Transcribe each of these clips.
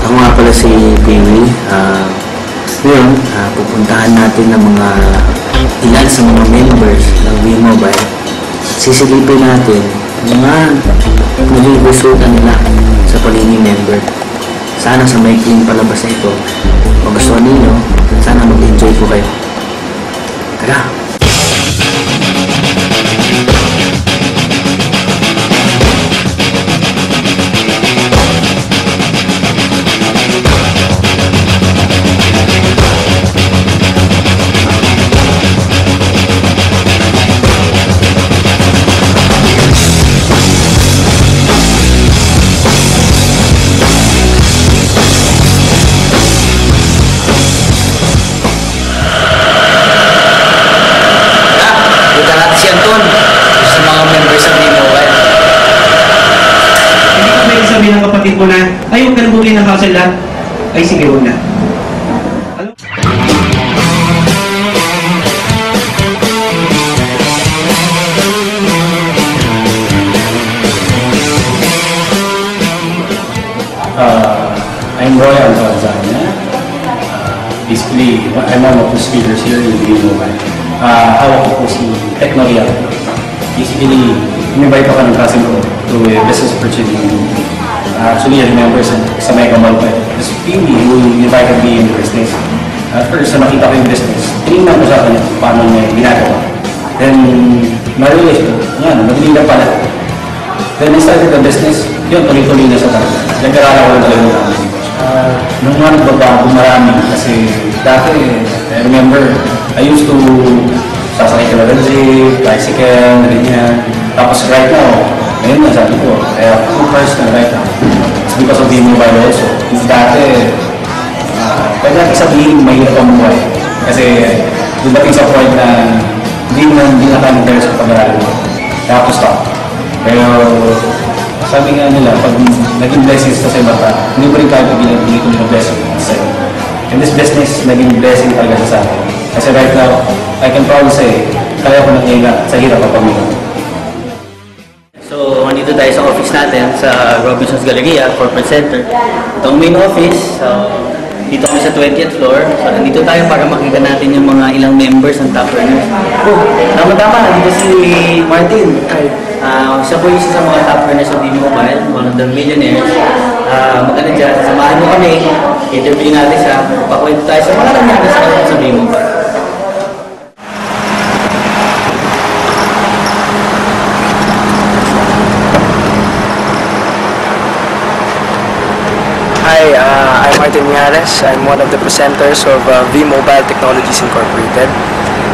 Ako nga pala si Pingui. Ngayon, pupuntahan natin ng mga ilan sa mga members ng V-Mobile. Sisilipin natin mga naging resulta nila sa pagiging member. Sana sa maikling palabas na ito, magustuhan ninyo, sana mag-enjoy po kayo. Tara! Sabi ng kapatid ko na, ay huwag ka na bumili ng house and lot. Ay sige, huwag na. I'm Roy Alcazana. Basically, I'm one of the speakers here in V-Mobile. Hawak ko po si Technoreal. Basically, invite ako ng cousin ko to a business opportunity. Actually, I remember sa Mega Mall pa. This Pingui who invited me in the business. At first, nakita ko yung business. Tinignan ko sa kanya paano niya ginagawa. Then, na-realize ko, yan, magaling na pala. Then, I started the business. Yun, tuloy-tuloy na sa talaga. Nag-arala ko lang talaga ng negosyo. Nung nga nagbabago marami kasi dati, I remember, I used to sasakay ka na jeep, bicycle, ganyan. Tapos right now, ngayon na sabi ko, I have 2 cars na right now. It's because of V-Mobile also. Kasi dati, pwede natin sabihin mahirap ang buhay. Kasi dumating sa point na hindi na kami sa pag-aaral mo. Tapos stop. Pero sabi nga nila, pag naging blessings sa mata, hindi mo rin kaya pag-ibigay ko ng blessing sa iyo. And this business, naging blessing talaga sa akin. Kasi right now, I can probably say, kaya ko nang ingat sa hirap at pamilya. So, nandito tayo sa office natin sa Robinson's Galleria, Corporate Center. Ito ang main office. So, dito kami sa 20th floor. So, nandito tayo para makita natin yung mga ilang members ng top earners. Oh, tama-tama, nandito si Martin. Siya po isa sa mga top earners sa V-Mobile, one of the millionaires. Maganda dyan, samahan mo kami, interview natin siya, pakwento tayo sa mga nangyari sa V-Mobile. Hi, I'm Martin Miares. I'm one of the presenters of V-Mobile Technologies Incorporated.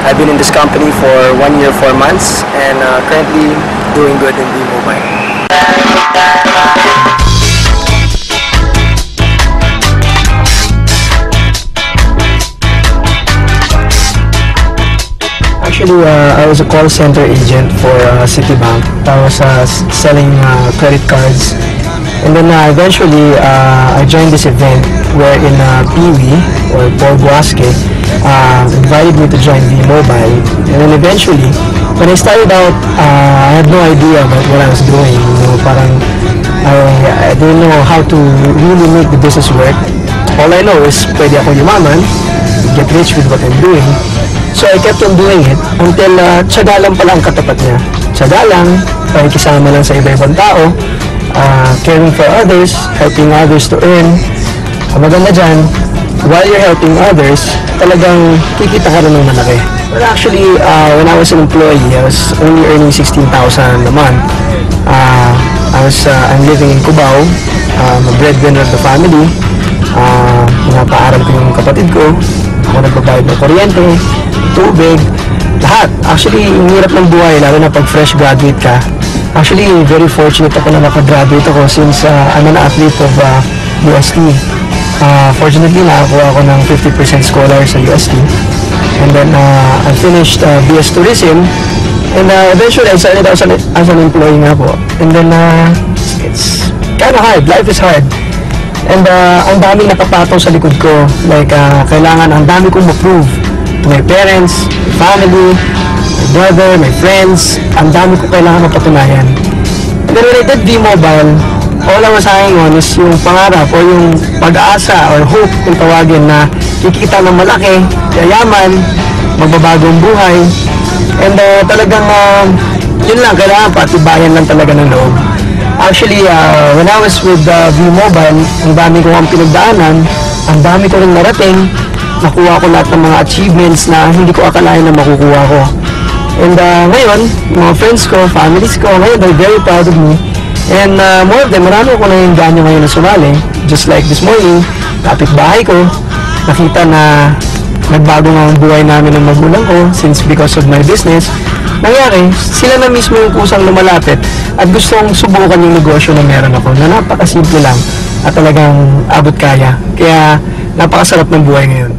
I've been in this company for 1 year, 4 months, and currently doing good in V-Mobile. Actually, I was a call center agent for Citibank. I was selling credit cards. And then eventually, I joined this event wherein Pingui, or Paul Buasque, invited me to join V-Mobile. And then eventually, when I started out, I had no idea about what I was doing. You know, parang I didn't know how to really make the business work. All I know is pwede ako yumaman, get rich with what I'm doing. So I kept on doing it until tiyaga lang pala ang katapat niya. Tiyaga lang, pakikisama lang sa iba-ibang tao, caring for others, helping others to earn. Ang maganda dyan, while you're helping others, talagang kikita ka rin ng malaki. But actually, when I was an employee, I was only earning 16,000 a month. I'm living in Cubao. I'm a breadwinner of the family. Pinapaaral ko yung kapatid ko. Ako nagbabayad ng kuryente, tubig, lahat. Actually, yung hirap ng buhay, lalo na pag fresh graduate ka. Actually, very fortunate ako na nakagraduate ako since I'm an athlete of UST. Fortunately, nakakuha ako ng 50% scholar sa UST. And then, I finished BS Tourism. And eventually, I started out as an employee nga po. And then, it's kind of hard. Life is hard. And ang daming nakapatong sa likod ko. Like, kailangan, ang dami kong ma-prove to my parents, my family, my brother, my friends. Ang dami ko kailangan mapatunayan. And then when I did V-Mobile, all I was hanging on is yung pangarap o yung pag-asa or hope kung tawagin na kikita ng malaki, yayaman, magbabagong buhay. And talagang yun lang, kailangan patibayan lang talaga ng loob. Actually, when I was with V-Mobile, ang dami ko ang pinagdaanan, ang dami ko rin narating, nakuha ko lahat ng mga achievements na hindi ko akalain na makukuha ko. And ngayon, mga friends ko, families ko, ngayon, they're very proud of me. And more of them, marami ko na yung ganyo ngayon na sumali. Just like this morning, kapitbahay ko, nakita na nagbago nga ang buhay namin ng magulang ko since because of my business. Nangyari, sila na mismo yung kusang lumalapit at gustong subukan yung negosyo na meron ako na napakasimple lang at talagang abot kaya. Kaya napakasarap ng buhay ngayon.